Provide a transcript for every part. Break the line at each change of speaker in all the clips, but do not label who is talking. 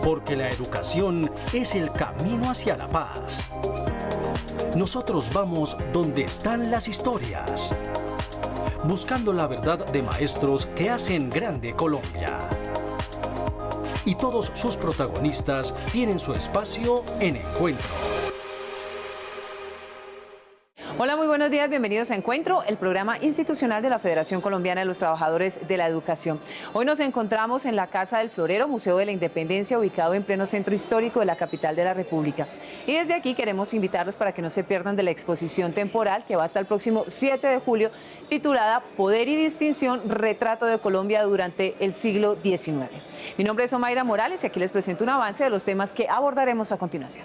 porque la educación es el camino hacia la paz. Nosotros vamos donde están las historias, buscando la verdad de maestros que hacen grande Colombia. Y todos sus protagonistas tienen su espacio en Encuentro.
Hola, muy buenos días, bienvenidos a Encuentro, el programa institucional de la Federación Colombiana de los Trabajadores de la Educación. Hoy nos encontramos en la Casa del Florero, Museo de la Independencia, ubicado en pleno centro histórico de la capital de la República. Y desde aquí queremos invitarlos para que no se pierdan de la exposición temporal que va hasta el próximo 7 de julio, titulada Poder y Distinción, Retrato de Colombia durante el siglo XIX. Mi nombre es Omaira Morales y aquí les presento un avance de los temas que abordaremos a continuación.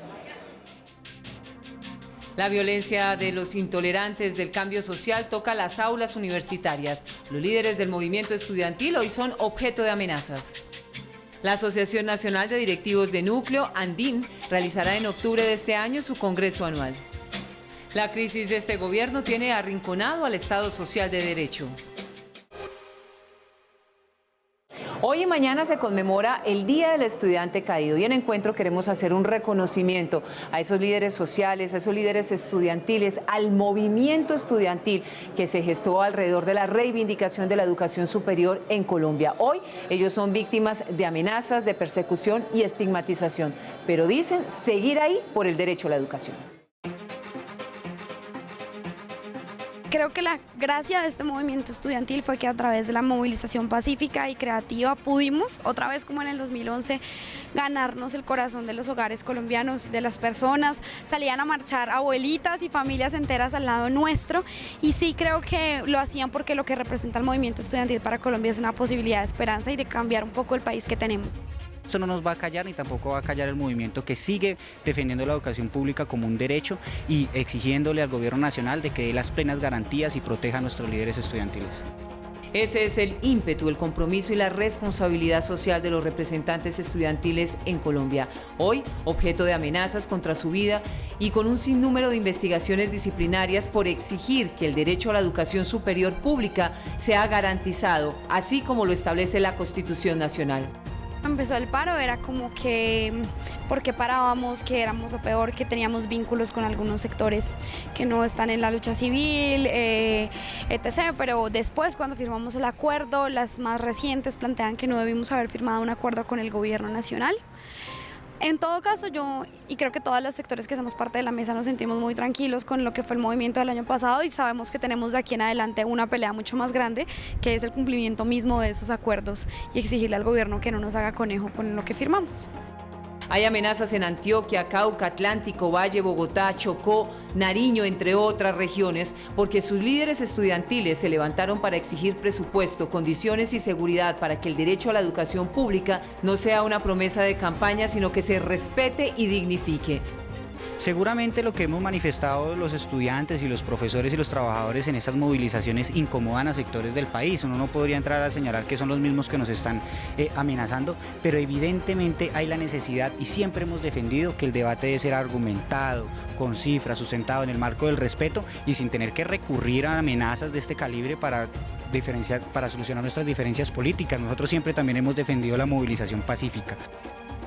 La violencia de los intolerantes del cambio social toca las aulas universitarias. Los líderes del movimiento estudiantil hoy son objeto de amenazas. La Asociación Nacional de Directivos de Núcleo, ANDIN, realizará en octubre de este año su congreso anual. La crisis de este gobierno tiene arrinconado al Estado Social de Derecho. Hoy y mañana se conmemora el Día del Estudiante Caído y en Encuentro queremos hacer un reconocimiento a esos líderes sociales, a esos líderes estudiantiles, al movimiento estudiantil que se gestó alrededor de la reivindicación de la educación superior en Colombia. Hoy ellos son víctimas de amenazas, de persecución y estigmatización, pero dicen seguir ahí por el derecho a la educación.
Creo que la gracia de este movimiento estudiantil fue que a través de la movilización pacífica y creativa pudimos, otra vez como en el 2011, ganarnos el corazón de los hogares colombianos, de las personas. Salían a marchar abuelitas y familias enteras al lado nuestro y sí creo que lo hacían porque lo que representa el movimiento estudiantil para Colombia es una posibilidad de esperanza y de cambiar un poco el país que tenemos.
Esto no nos va a callar ni tampoco va a callar el movimiento que sigue defendiendo la educación pública como un derecho y exigiéndole al gobierno nacional de que dé las plenas garantías y proteja a nuestros líderes estudiantiles.
Ese es el ímpetu, el compromiso y la responsabilidad social de los representantes estudiantiles en Colombia. Hoy, objeto de amenazas contra su vida y con un sinnúmero de investigaciones disciplinarias por exigir que el derecho a la educación superior pública sea garantizado, así como lo establece la Constitución Nacional.
Empezó el paro, era como que porque parábamos, que éramos lo peor, que teníamos vínculos con algunos sectores que no están en la lucha civil, etc. Pero después, cuando firmamos el acuerdo, las más recientes plantean que no debimos haber firmado un acuerdo con el gobierno nacional. En todo caso, yo y creo que todos los sectores que somos parte de la mesa nos sentimos muy tranquilos con lo que fue el movimiento del año pasado y sabemos que tenemos de aquí en adelante una pelea mucho más grande, que es el cumplimiento mismo de esos acuerdos y exigirle al gobierno que no nos haga conejo con lo que firmamos.
Hay amenazas en Antioquia, Cauca, Atlántico, Valle, Bogotá, Chocó, Nariño, entre otras regiones, porque sus líderes estudiantiles se levantaron para exigir presupuesto, condiciones y seguridad para que el derecho a la educación pública no sea una promesa de campaña, sino que se respete y dignifique.
Seguramente lo que hemos manifestado los estudiantes y los profesores y los trabajadores en estas movilizaciones incomodan a sectores del país. Uno no podría entrar a señalar que son los mismos que nos están amenazando, pero evidentemente hay la necesidad y siempre hemos defendido que el debate debe ser argumentado, con cifras, sustentado en el marco del respeto y sin tener que recurrir a amenazas de este calibre para solucionar nuestras diferencias políticas. Nosotros siempre también hemos defendido la movilización pacífica.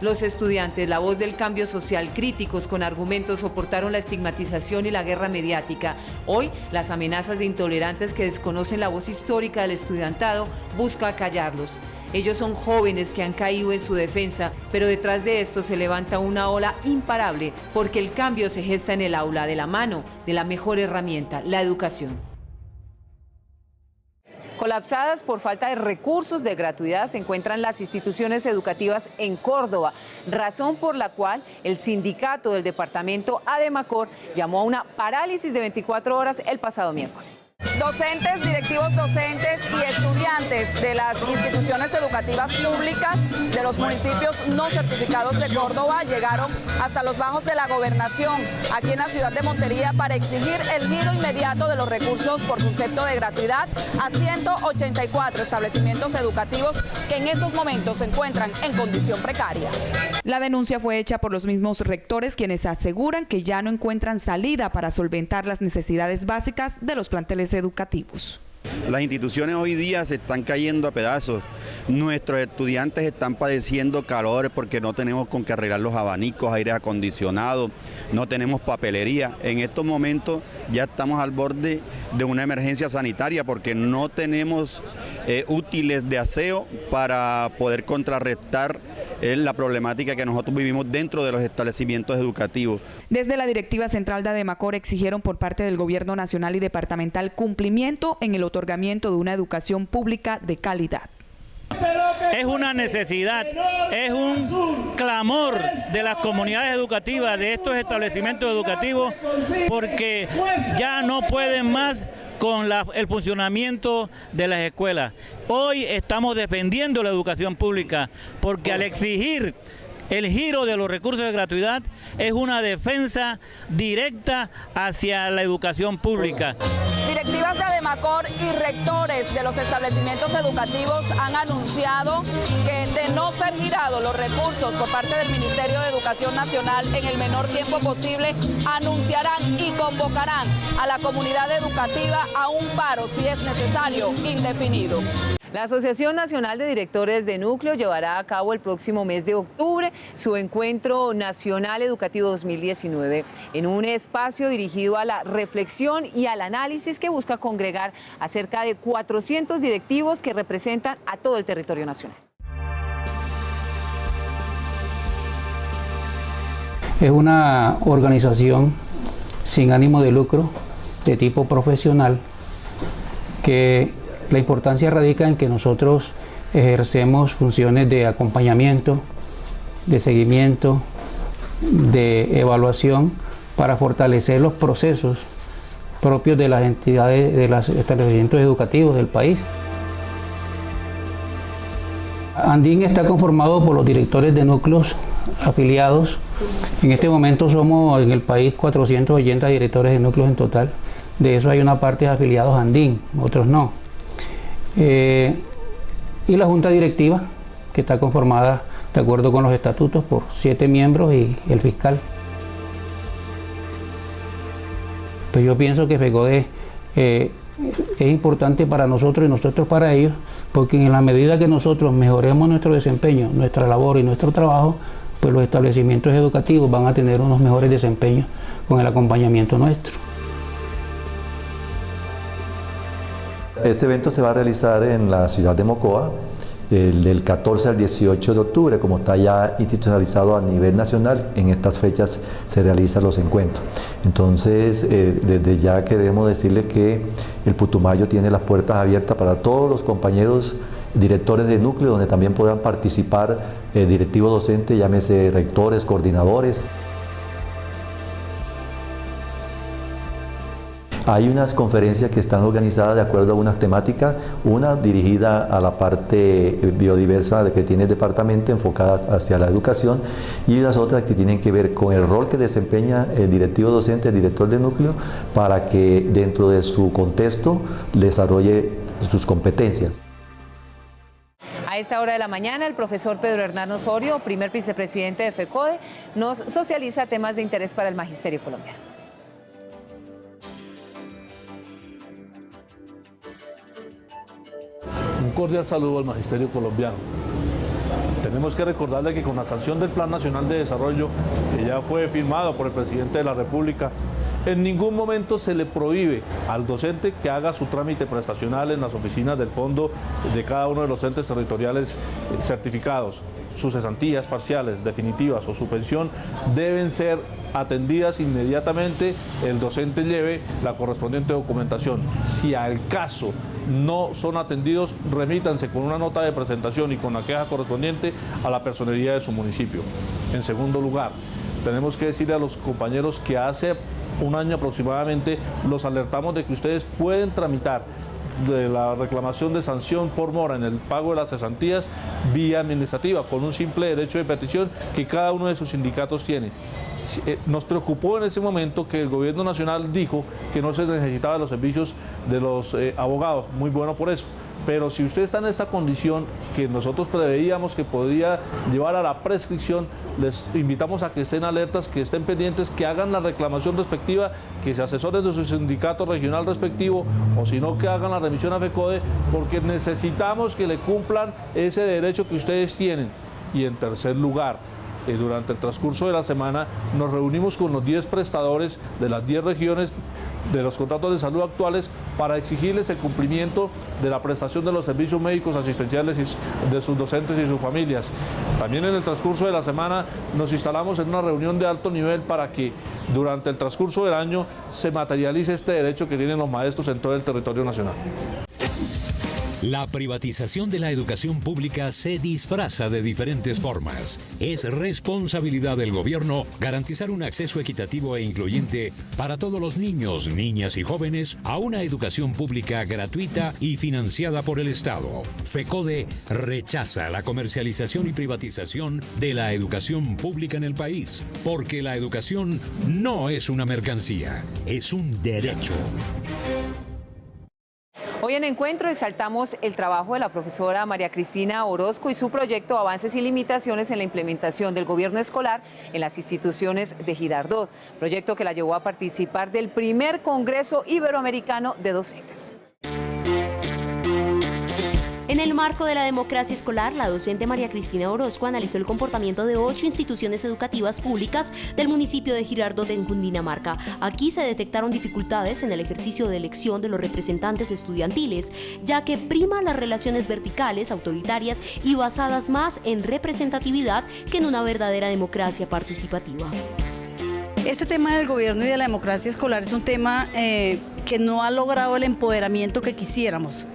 Los estudiantes, la voz del cambio social, críticos con argumentos, soportaron la estigmatización y la guerra mediática. Hoy, las amenazas de intolerantes que desconocen la voz histórica del estudiantado buscan callarlos. Ellos son jóvenes que han caído en su defensa, pero detrás de esto se levanta una ola imparable, porque el cambio se gesta en el aula, de la mano de la mejor herramienta, la educación. Colapsadas por falta de recursos de gratuidad se encuentran las instituciones educativas en Córdoba, razón por la cual el sindicato del departamento Ademacor llamó a una parálisis de 24 horas el pasado miércoles.
Docentes, directivos docentes y estudiantes de las instituciones educativas públicas de los municipios no certificados de Córdoba llegaron hasta los bajos de la gobernación, aquí en la ciudad de Montería, para exigir el giro inmediato de los recursos por concepto de gratuidad a 184 establecimientos educativos que en estos momentos se encuentran en condición precaria.
La denuncia fue hecha por los mismos rectores, quienes aseguran que ya no encuentran salida para solventar las necesidades básicas de los planteles educativos.
Las instituciones hoy día se están cayendo a pedazos. Nuestros estudiantes están padeciendo calor porque no tenemos con qué arreglar los abanicos, aires acondicionados, no tenemos papelería. En estos momentos ya estamos al borde de una emergencia sanitaria porque no tenemos útiles de aseo para poder contrarrestar la problemática que nosotros vivimos dentro de los establecimientos educativos.
Desde la directiva central de ADEMACOR exigieron por parte del gobierno nacional y departamental cumplimiento en el otorgamiento de una educación pública de calidad.
Es una necesidad, es un clamor de las comunidades educativas, de estos establecimientos educativos, porque ya no pueden más con el funcionamiento de las escuelas. Hoy estamos defendiendo la educación pública, porque al exigir el giro de los recursos de gratuidad es una defensa directa hacia la educación pública.
Directivas de ADEMACOR y rectores de los establecimientos educativos han anunciado que de no ser girados los recursos por parte del Ministerio de Educación Nacional en el menor tiempo posible, anunciarán y convocarán a la comunidad educativa a un paro, si es necesario, indefinido.
La Asociación Nacional de Directores de Núcleo llevará a cabo el próximo mes de octubre su Encuentro Nacional Educativo 2019 en un espacio dirigido a la reflexión y al análisis que busca congregar a cerca de 400 directivos que representan a todo el territorio nacional.
Es una organización sin ánimo de lucro, de tipo profesional, que la importancia radica en que nosotros ejercemos funciones de acompañamiento, de seguimiento, de evaluación para fortalecer los procesos propios de las entidades, de los establecimientos educativos del país. Andín está conformado por los directores de núcleos afiliados. En este momento somos en el país 480 directores de núcleos en total. De eso hay una parte de afiliados a Andín, otros no. Y la junta directiva, que está conformada de acuerdo con los estatutos por 7 miembros y el fiscal. Pues yo pienso que FECODE es importante para nosotros y nosotros para ellos, porque en la medida que nosotros mejoremos nuestro desempeño, nuestra labor y nuestro trabajo, pues los establecimientos educativos van a tener unos mejores desempeños con el acompañamiento nuestro.
Este evento se va a realizar en la ciudad de Mocoa, del 14 al 18 de octubre, como está ya institucionalizado a nivel nacional. En estas fechas se realizan los encuentros. Entonces, desde ya queremos decirle que el Putumayo tiene las puertas abiertas para todos los compañeros directores de núcleo, donde también podrán participar directivos docentes, llámese rectores, coordinadores. Hay unas conferencias que están organizadas de acuerdo a unas temáticas, una dirigida a la parte biodiversa que tiene el departamento, enfocada hacia la educación, y las otras que tienen que ver con el rol que desempeña el directivo docente, el director de núcleo, para que dentro de su contexto desarrolle sus competencias.
A esta hora de la mañana, el profesor Pedro Hernán Osorio, primer vicepresidente de FECODE, nos socializa temas de interés para el magisterio colombiano.
Un cordial saludo al magisterio colombiano. Tenemos que recordarle que con la sanción del Plan Nacional de Desarrollo, que ya fue firmado por el presidente de la República, en ningún momento se le prohíbe al docente que haga su trámite prestacional en las oficinas del fondo de cada uno de los entes territoriales certificados. Sus cesantías parciales, definitivas o su pensión deben ser atendidas inmediatamente, el docente lleve la correspondiente documentación. Si al caso no son atendidos, remítanse con una nota de presentación y con la queja correspondiente a la personería de su municipio. En segundo lugar, tenemos que decirle a los compañeros que hace un año aproximadamente los alertamos de que ustedes pueden tramitar de la reclamación de sanción por mora en el pago de las cesantías vía administrativa, con un simple derecho de petición que cada uno de sus sindicatos tiene. Nos preocupó en ese momento que el gobierno nacional dijo que no se necesitaba los servicios de los abogados, muy bueno por eso, pero si usted está en esta condición que nosotros preveíamos que podría llevar a la prescripción, les invitamos a que estén alertas, que estén pendientes, que hagan la reclamación respectiva, que se asesoren de su sindicato regional respectivo, o si no, que hagan la remisión a FECODE, porque necesitamos que le cumplan ese derecho que ustedes tienen. Y en tercer lugar, durante el transcurso de la semana nos reunimos con los 10 prestadores de las 10 regiones de los contratos de salud actuales para exigirles el cumplimiento de la prestación de los servicios médicos asistenciales de sus docentes y sus familias. También en el transcurso de la semana nos instalamos en una reunión de alto nivel para que durante el transcurso del año se materialice este derecho que tienen los maestros en todo el territorio nacional.
La privatización de la educación pública se disfraza de diferentes formas. Es responsabilidad del gobierno garantizar un acceso equitativo e incluyente para todos los niños, niñas y jóvenes a una educación pública gratuita y financiada por el Estado. FECODE rechaza la comercialización y privatización de la educación pública en el país, porque la educación no es una mercancía, es un derecho.
Hoy en Encuentro exaltamos el trabajo de la profesora María Cristina Orozco y su proyecto Avances y Limitaciones en la Implementación del Gobierno Escolar en las Instituciones de Girardot, proyecto que la llevó a participar del primer Congreso Iberoamericano de Docentes.
En el marco de la democracia escolar, la docente María Cristina Orozco analizó el comportamiento de 8 instituciones educativas públicas del municipio de Girardot en Cundinamarca. Aquí se detectaron dificultades en el ejercicio de elección de los representantes estudiantiles, ya que prima las relaciones verticales, autoritarias y basadas más en representatividad que en una verdadera democracia participativa.
Este tema del gobierno y de la democracia escolar es un tema que no ha logrado el empoderamiento que quisiéramos.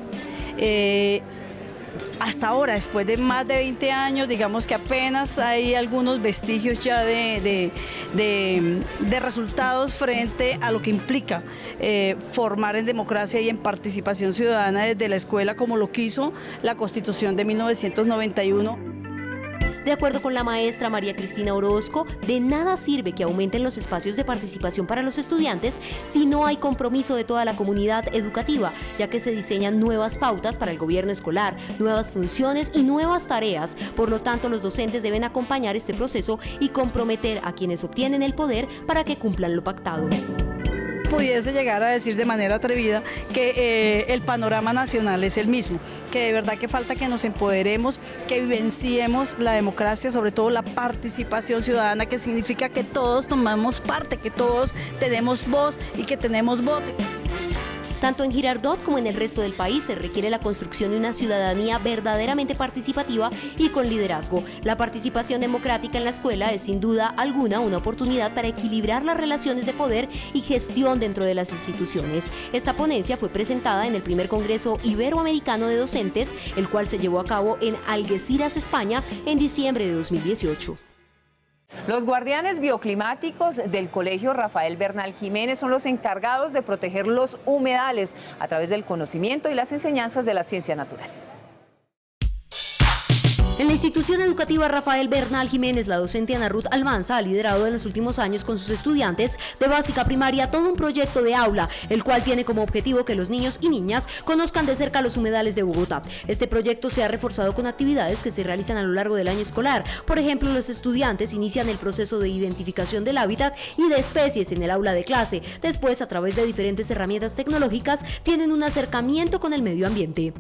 Hasta ahora, después de más de 20 años, digamos que apenas hay algunos vestigios ya de resultados frente a lo que implica formar en democracia y en participación ciudadana desde la escuela, como lo quiso la Constitución de 1991.
De acuerdo con la maestra María Cristina Orozco, de nada sirve que aumenten los espacios de participación para los estudiantes si no hay compromiso de toda la comunidad educativa, ya que se diseñan nuevas pautas para el gobierno escolar, nuevas funciones y nuevas tareas. Por lo tanto, los docentes deben acompañar este proceso y comprometer a quienes obtienen el poder para que cumplan lo pactado.
Pudiese llegar a decir de manera atrevida que el panorama nacional es el mismo, que de verdad que falta que nos empoderemos, que vivenciemos la democracia, sobre todo la participación ciudadana, que significa que todos tomamos parte, que todos tenemos voz y que tenemos voto.
Tanto en Girardot como en el resto del país se requiere la construcción de una ciudadanía verdaderamente participativa y con liderazgo. La participación democrática en la escuela es sin duda alguna una oportunidad para equilibrar las relaciones de poder y gestión dentro de las instituciones. Esta ponencia fue presentada en el primer Congreso Iberoamericano de Docentes, el cual se llevó a cabo en Algeciras, España, en diciembre de 2018.
Los guardianes bioclimáticos del Colegio Rafael Bernal Jiménez son los encargados de proteger los humedales a través del conocimiento y las enseñanzas de las ciencias naturales.
En la institución educativa Rafael Bernal Jiménez, la docente Ana Ruth Almanza ha liderado en los últimos años con sus estudiantes de básica primaria todo un proyecto de aula, el cual tiene como objetivo que los niños y niñas conozcan de cerca los humedales de Bogotá. Este proyecto se ha reforzado con actividades que se realizan a lo largo del año escolar. Por ejemplo, los estudiantes inician el proceso de identificación del hábitat y de especies en el aula de clase. Después, a través de diferentes herramientas tecnológicas, tienen un acercamiento con el medio ambiente.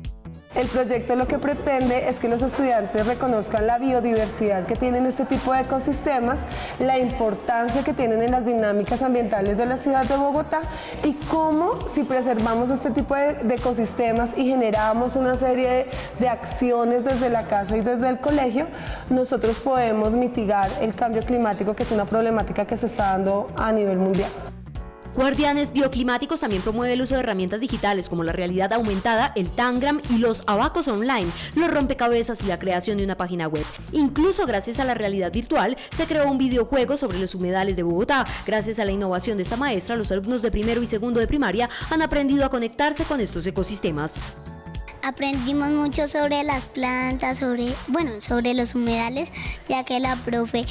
El proyecto lo que pretende es que los estudiantes reconozcan la biodiversidad que tienen este tipo de ecosistemas, la importancia que tienen en las dinámicas ambientales de la ciudad de Bogotá y cómo, si preservamos este tipo de ecosistemas y generamos una serie de acciones desde la casa y desde el colegio, nosotros podemos mitigar el cambio climático, que es una problemática que se está dando a nivel mundial.
Guardianes Bioclimáticos también promueve el uso de herramientas digitales como la realidad aumentada, el Tangram y los abacos online, los rompecabezas y la creación de una página web. Incluso gracias a la realidad virtual se creó un videojuego sobre los humedales de Bogotá. Gracias a la innovación de esta maestra, los alumnos de primero y segundo de primaria han aprendido a conectarse con estos ecosistemas.
Aprendimos mucho sobre las plantas, sobre los humedales, ya que la profe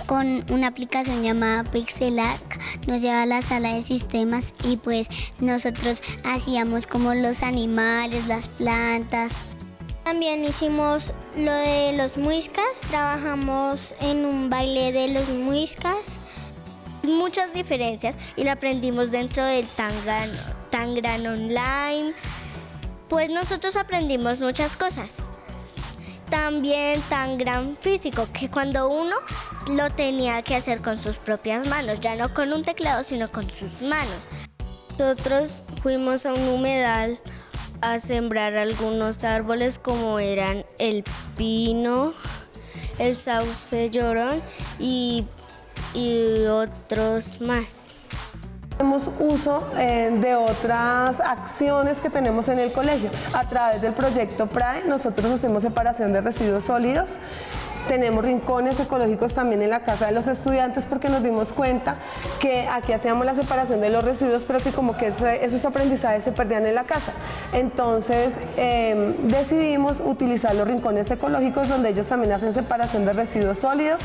con una aplicación llamada Pixelac, nos lleva a la sala de sistemas y pues nosotros hacíamos como los animales, las plantas. También hicimos lo de los muiscas, trabajamos en un baile de los muiscas. Muchas diferencias y lo aprendimos dentro del Tangram Online. Pues nosotros aprendimos muchas cosas. También Tangram físico, que cuando uno lo tenía que hacer con sus propias manos, ya no con un teclado, sino con sus manos. Nosotros fuimos a un humedal a sembrar algunos árboles como eran el pino, el sauce llorón y otros más.
Hacemos uso de otras acciones que tenemos en el colegio. A través del proyecto PRAE nosotros hacemos separación de residuos sólidos. Tenemos rincones ecológicos también en la casa de los estudiantes porque nos dimos cuenta que aquí hacíamos la separación de los residuos, pero que como que esos aprendizajes se perdían en la casa. Entonces decidimos utilizar los rincones ecológicos donde ellos también hacen separación de residuos sólidos.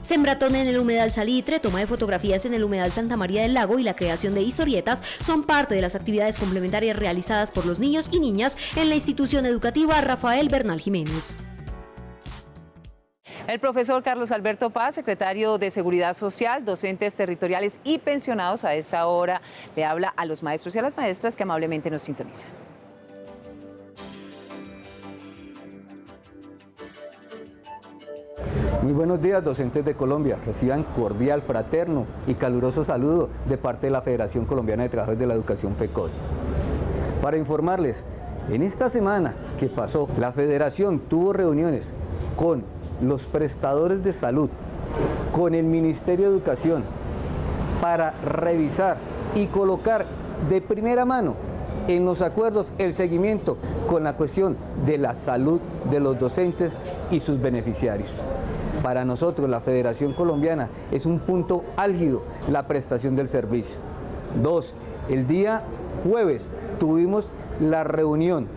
Sembratón en el humedal Salitre, toma de fotografías en el humedal Santa María del Lago y la creación de historietas son parte de las actividades complementarias realizadas por los niños y niñas en la institución educativa Rafael Bernal Jiménez.
El profesor Carlos Alberto Paz, secretario de Seguridad Social, docentes territoriales y pensionados, a esta hora le habla a los maestros y a las maestras que amablemente nos sintonizan.
Muy buenos días, docentes de Colombia. Reciban cordial, fraterno y caluroso saludo de parte de la Federación Colombiana de Trabajadores de la Educación, FECODE. Para informarles, en esta semana que pasó, la Federación tuvo reuniones con los prestadores de salud, con el Ministerio de Educación, para revisar y colocar de primera mano en los acuerdos el seguimiento con la cuestión de la salud de los docentes y sus beneficiarios. Para nosotros, la Federación Colombiana, es un punto álgido la prestación del servicio. 2. El día jueves tuvimos la reunión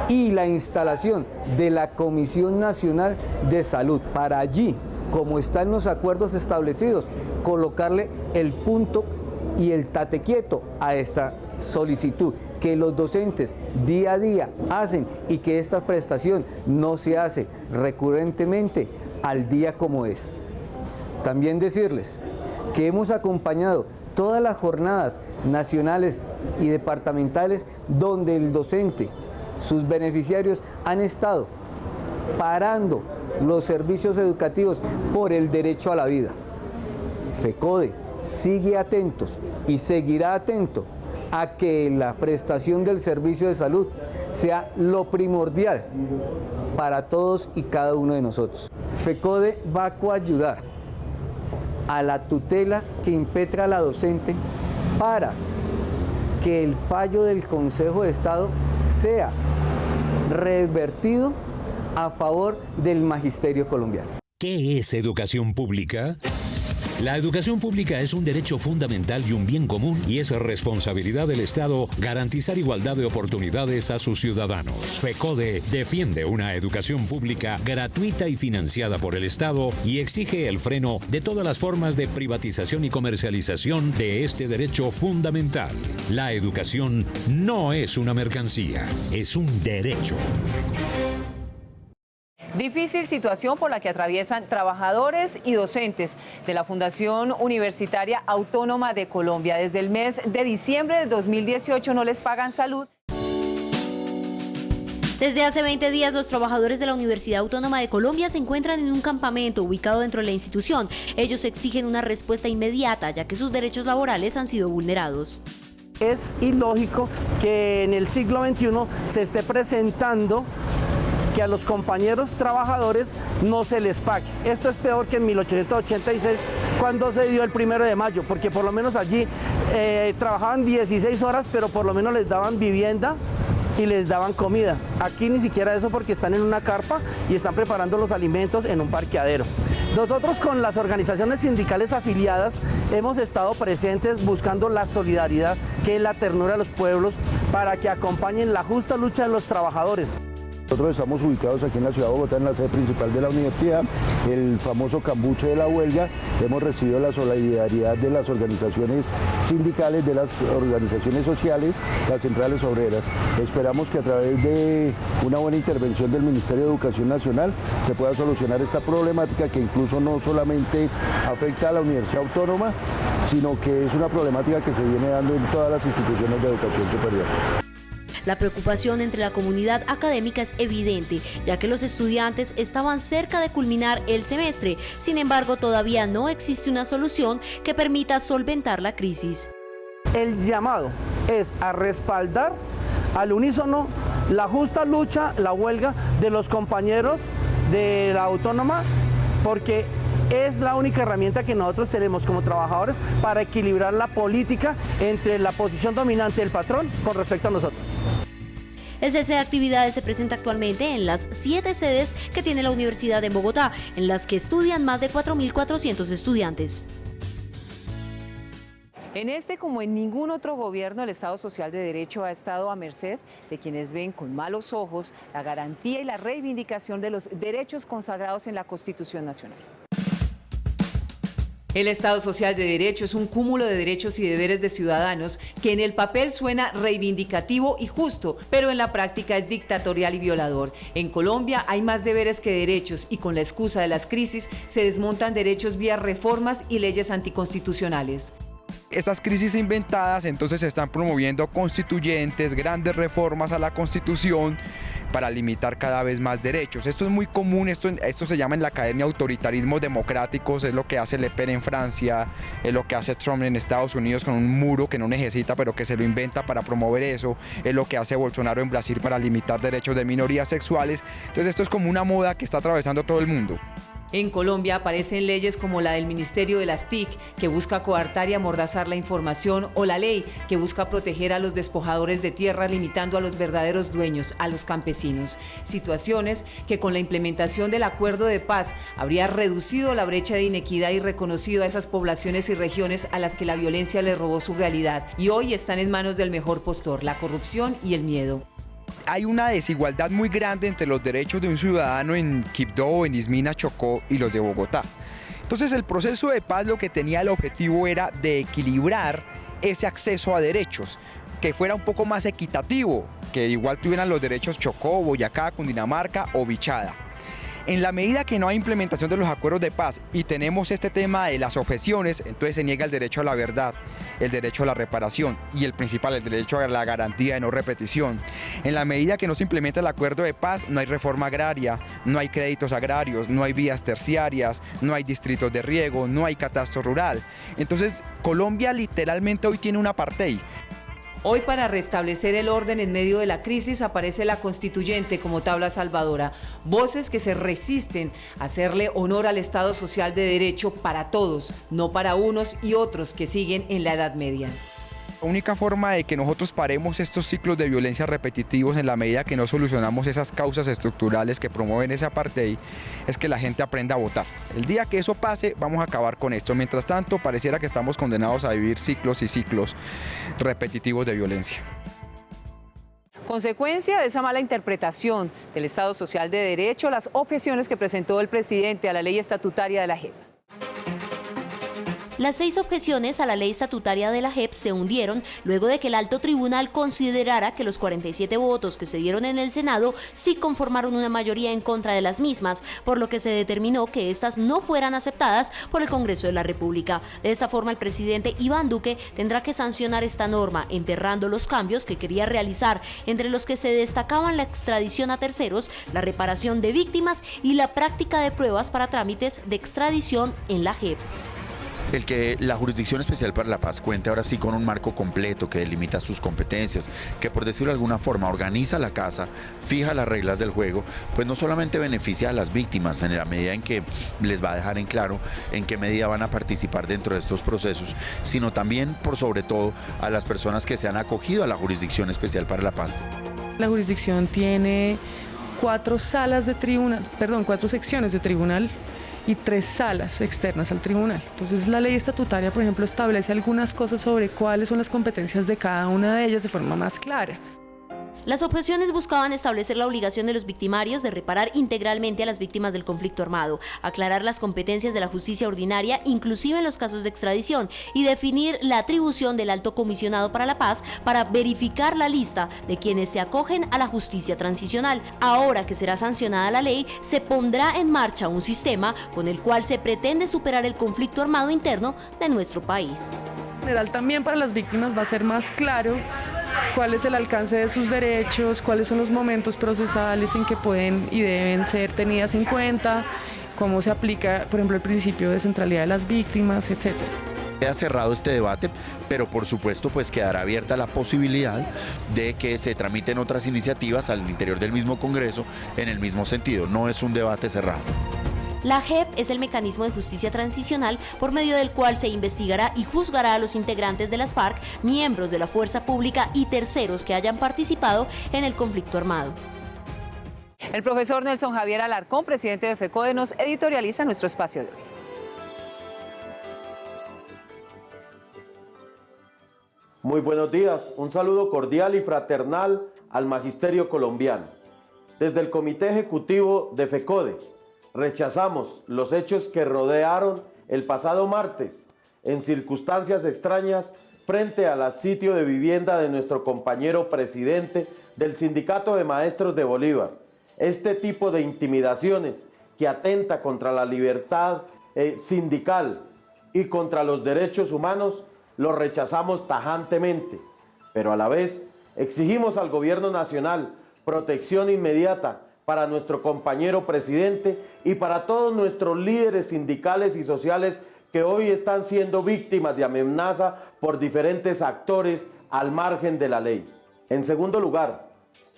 y la instalación de la Comisión Nacional de Salud. Para allí, como están los acuerdos establecidos, colocarle el punto y el tate quieto a esta solicitud que los docentes día a día hacen y que esta prestación no se hace recurrentemente al día como es. También decirles que hemos acompañado todas las jornadas nacionales y departamentales donde el docente, sus beneficiarios han estado parando los servicios educativos por el derecho a la vida. FECODE sigue atentos y seguirá atento a que la prestación del servicio de salud sea lo primordial para todos y cada uno de nosotros. FECODE va a coayudar a la tutela que impetra a la docente para que el fallo del Consejo de Estado sea revertido a favor del magisterio colombiano.
¿Qué es educación pública? La educación pública es un derecho fundamental y un bien común y es responsabilidad del Estado garantizar igualdad de oportunidades a sus ciudadanos. FECODE defiende una educación pública gratuita y financiada por el Estado y exige el freno de todas las formas de privatización y comercialización de este derecho fundamental. La educación no es una mercancía, es un derecho.
Difícil situación por la que atraviesan trabajadores y docentes de la Fundación Universitaria Autónoma de Colombia. Desde el mes de diciembre del 2018 no les pagan salud.
Desde hace 20 días, los trabajadores de la Universidad Autónoma de Colombia se encuentran en un campamento ubicado dentro de la institución. Ellos exigen una respuesta inmediata, ya que sus derechos laborales han sido vulnerados.
Es ilógico que en el siglo XXI se esté presentando que a los compañeros trabajadores no se les pague. Esto es peor que en 1886, cuando se dio el 1 de mayo, porque por lo menos allí trabajaban 16 horas, pero por lo menos les daban vivienda y les daban comida. Aquí ni siquiera eso, porque están en una carpa y están preparando los alimentos en un parqueadero. Nosotros con las organizaciones sindicales afiliadas hemos estado presentes buscando la solidaridad, que es la ternura de los pueblos, para que acompañen la justa lucha de los trabajadores.
Nosotros estamos ubicados aquí en la ciudad de Bogotá, en la sede principal de la universidad, el famoso cambuche de la huelga. Hemos recibido la solidaridad de las organizaciones sindicales, de las organizaciones sociales, las centrales obreras. Esperamos que a través de una buena intervención del Ministerio de Educación Nacional se pueda solucionar esta problemática que incluso no solamente afecta a la Universidad Autónoma, sino que es una problemática que se viene dando en todas las instituciones de educación superior.
La preocupación entre la comunidad académica es evidente, ya que los estudiantes estaban cerca de culminar el semestre. Sin embargo, todavía no existe una solución que permita solventar la crisis.
El llamado es a respaldar al unísono la justa lucha, la huelga de los compañeros de la Autónoma, porque es la única herramienta que nosotros tenemos como trabajadores para equilibrar la política entre la posición dominante del patrón con respecto a nosotros.
El cese de actividades se presenta actualmente en las 7 sedes que tiene la Universidad de Bogotá, en las que estudian más de 4.400 estudiantes.
En este, como en ningún otro gobierno, el Estado Social de Derecho ha estado a merced de quienes ven con malos ojos la garantía y la reivindicación de los derechos consagrados en la Constitución Nacional. El Estado Social de Derecho es un cúmulo de derechos y deberes de ciudadanos que en el papel suena reivindicativo y justo, pero en la práctica es dictatorial y violador. En Colombia hay más deberes que derechos y con la excusa de las crisis se desmontan derechos vía reformas y leyes anticonstitucionales.
Estas crisis inventadas entonces se están promoviendo constituyentes, grandes reformas a la Constitución para limitar cada vez más derechos. Esto es muy común, esto se llama en la academia autoritarismos democráticos, es lo que hace Le Pen en Francia, es lo que hace Trump en Estados Unidos con un muro que no necesita pero que se lo inventa para promover eso, es lo que hace Bolsonaro en Brasil para limitar derechos de minorías sexuales. Entonces esto es como una moda que está atravesando todo el mundo.
En Colombia aparecen leyes como la del Ministerio de las TIC, que busca coartar y amordazar la información, o la ley que busca proteger a los despojadores de tierra, limitando a los verdaderos dueños, a los campesinos. Situaciones que con la implementación del acuerdo de paz habría reducido la brecha de inequidad y reconocido a esas poblaciones y regiones a las que la violencia les robó su realidad y hoy están en manos del mejor postor, la corrupción y el miedo.
Hay una desigualdad muy grande entre los derechos de un ciudadano en Quibdó, en Ismina, Chocó y los de Bogotá. Entonces el proceso de paz lo que tenía el objetivo era de equilibrar ese acceso a derechos, que fuera un poco más equitativo, que igual tuvieran los derechos Chocó, Boyacá, Cundinamarca o Bichada. En la medida que no hay implementación de los acuerdos de paz y tenemos este tema de las objeciones, entonces se niega el derecho a la verdad, el derecho a la reparación y el principal, el derecho a la garantía de no repetición. En la medida que no se implementa el acuerdo de paz, no hay reforma agraria, no hay créditos agrarios, no hay vías terciarias, no hay distritos de riego, no hay catastro rural. Entonces, Colombia literalmente hoy tiene un apartheid.
Hoy, para restablecer el orden en medio de la crisis, aparece la constituyente como tabla salvadora. Voces que se resisten a hacerle honor al Estado Social de Derecho para todos, no para unos y otros que siguen en la Edad Media.
La única forma de que nosotros paremos estos ciclos de violencia repetitivos en la medida que no solucionamos esas causas estructurales que promueven ese apartheid es que la gente aprenda a votar. El día que eso pase vamos a acabar con esto. Mientras tanto pareciera que estamos condenados a vivir ciclos y ciclos repetitivos de violencia.
Consecuencia de esa mala interpretación del Estado Social de Derecho, las objeciones que presentó el presidente a la ley estatutaria de la JEP.
Las 6 objeciones a la ley estatutaria de la JEP se hundieron luego de que el alto tribunal considerara que los 47 votos que se dieron en el Senado sí conformaron una mayoría en contra de las mismas, por lo que se determinó que estas no fueran aceptadas por el Congreso de la República. De esta forma, el presidente Iván Duque tendrá que sancionar esta norma, enterrando los cambios que quería realizar, entre los que se destacaban la extradición a terceros, la reparación de víctimas y la práctica de pruebas para trámites de extradición en la JEP.
El que la Jurisdicción Especial para la Paz cuente ahora sí con un marco completo que delimita sus competencias, que por decirlo de alguna forma organiza la casa, fija las reglas del juego, pues no solamente beneficia a las víctimas en la medida en que les va a dejar en claro en qué medida van a participar dentro de estos procesos, sino también, por sobre todo, a las personas que se han acogido a la Jurisdicción Especial para la Paz.
La jurisdicción tiene 4 secciones de tribunal y 3 salas externas al tribunal. Entonces la ley estatutaria, por ejemplo, establece algunas cosas sobre cuáles son las competencias de cada una de ellas de forma más clara.
Las objeciones buscaban establecer la obligación de los victimarios de reparar integralmente a las víctimas del conflicto armado, aclarar las competencias de la justicia ordinaria, inclusive en los casos de extradición, y definir la atribución del Alto Comisionado para la Paz para verificar la lista de quienes se acogen a la justicia transicional. Ahora que será sancionada la ley, se pondrá en marcha un sistema con el cual se pretende superar el conflicto armado interno de nuestro país.
En general, también para las víctimas va a ser más claro cuál es el alcance de sus derechos, cuáles son los momentos procesales en que pueden y deben ser tenidas en cuenta, cómo se aplica, por ejemplo, el principio de centralidad de las víctimas, etc.
Queda cerrado este debate, pero por supuesto pues quedará abierta la posibilidad de que se tramiten otras iniciativas al interior del mismo Congreso en el mismo sentido. No es un debate cerrado.
La JEP es el mecanismo de justicia transicional por medio del cual se investigará y juzgará a los integrantes de las FARC, miembros de la fuerza pública y terceros que hayan participado en el conflicto armado.
El profesor Nelson Javier Alarcón, presidente de FECODE, nos editorializa nuestro espacio de hoy.
Muy buenos días, un saludo cordial y fraternal al magisterio colombiano. Desde el Comité Ejecutivo de FECODE, rechazamos los hechos que rodearon el pasado martes en circunstancias extrañas frente al sitio de vivienda de nuestro compañero presidente del Sindicato de Maestros de Bolívar. Este tipo de intimidaciones que atenta contra la libertad sindical y contra los derechos humanos lo rechazamos tajantemente, pero a la vez exigimos al gobierno nacional protección inmediata para nuestro compañero presidente y para todos nuestros líderes sindicales y sociales que hoy están siendo víctimas de amenaza por diferentes actores al margen de la ley. En segundo lugar,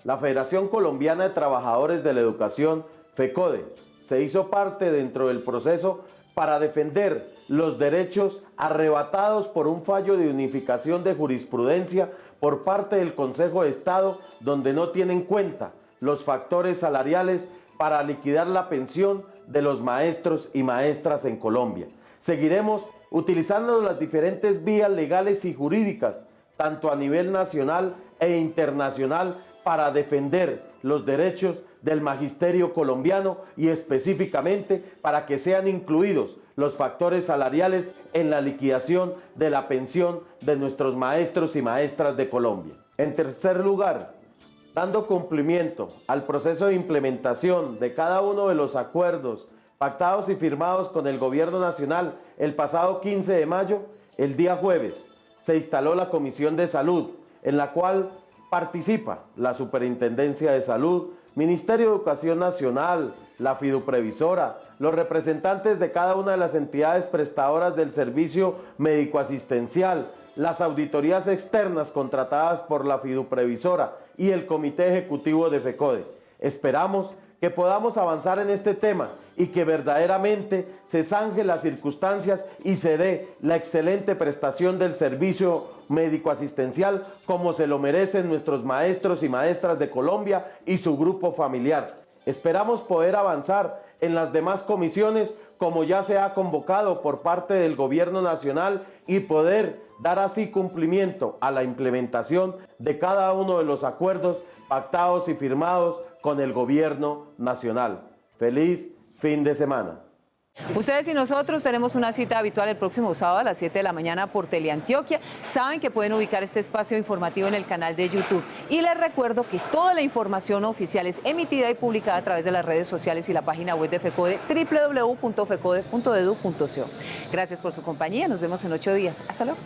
la Federación Colombiana de Trabajadores de la Educación, FECODE, se hizo parte dentro del proceso para defender los derechos arrebatados por un fallo de unificación de jurisprudencia por parte del Consejo de Estado, donde no tiene en cuenta los factores salariales para liquidar la pensión de los maestros y maestras en Colombia. Seguiremos utilizando las diferentes vías legales y jurídicas, tanto a nivel nacional e internacional, para defender los derechos del magisterio colombiano y específicamente para que sean incluidos los factores salariales en la liquidación de la pensión de nuestros maestros y maestras de Colombia. En tercer lugar, dando cumplimiento al proceso de implementación de cada uno de los acuerdos pactados y firmados con el Gobierno Nacional el pasado 15 de mayo, el día jueves, se instaló la Comisión de Salud, en la cual participa la Superintendencia de Salud, Ministerio de Educación Nacional, la Fiduprevisora, los representantes de cada una de las entidades prestadoras del servicio médico-asistencial, las auditorías externas contratadas por la Fiduprevisora y el Comité Ejecutivo de FECODE. Esperamos que podamos avanzar en este tema y que verdaderamente se zanje las circunstancias y se dé la excelente prestación del servicio médico-asistencial como se lo merecen nuestros maestros y maestras de Colombia y su grupo familiar. Esperamos poder avanzar en las demás comisiones como ya se ha convocado por parte del Gobierno Nacional y poder dar así cumplimiento a la implementación de cada uno de los acuerdos pactados y firmados con el Gobierno Nacional. Feliz fin de semana.
Ustedes y nosotros tenemos una cita habitual el próximo sábado a las 7 de la mañana por Teleantioquia. Saben que pueden ubicar este espacio informativo en el canal de YouTube. Y les recuerdo que toda la información oficial es emitida y publicada a través de las redes sociales y la página web de FECODE, www.fecode.edu.co. Gracias por su compañía. Nos vemos en 8 días. Hasta luego.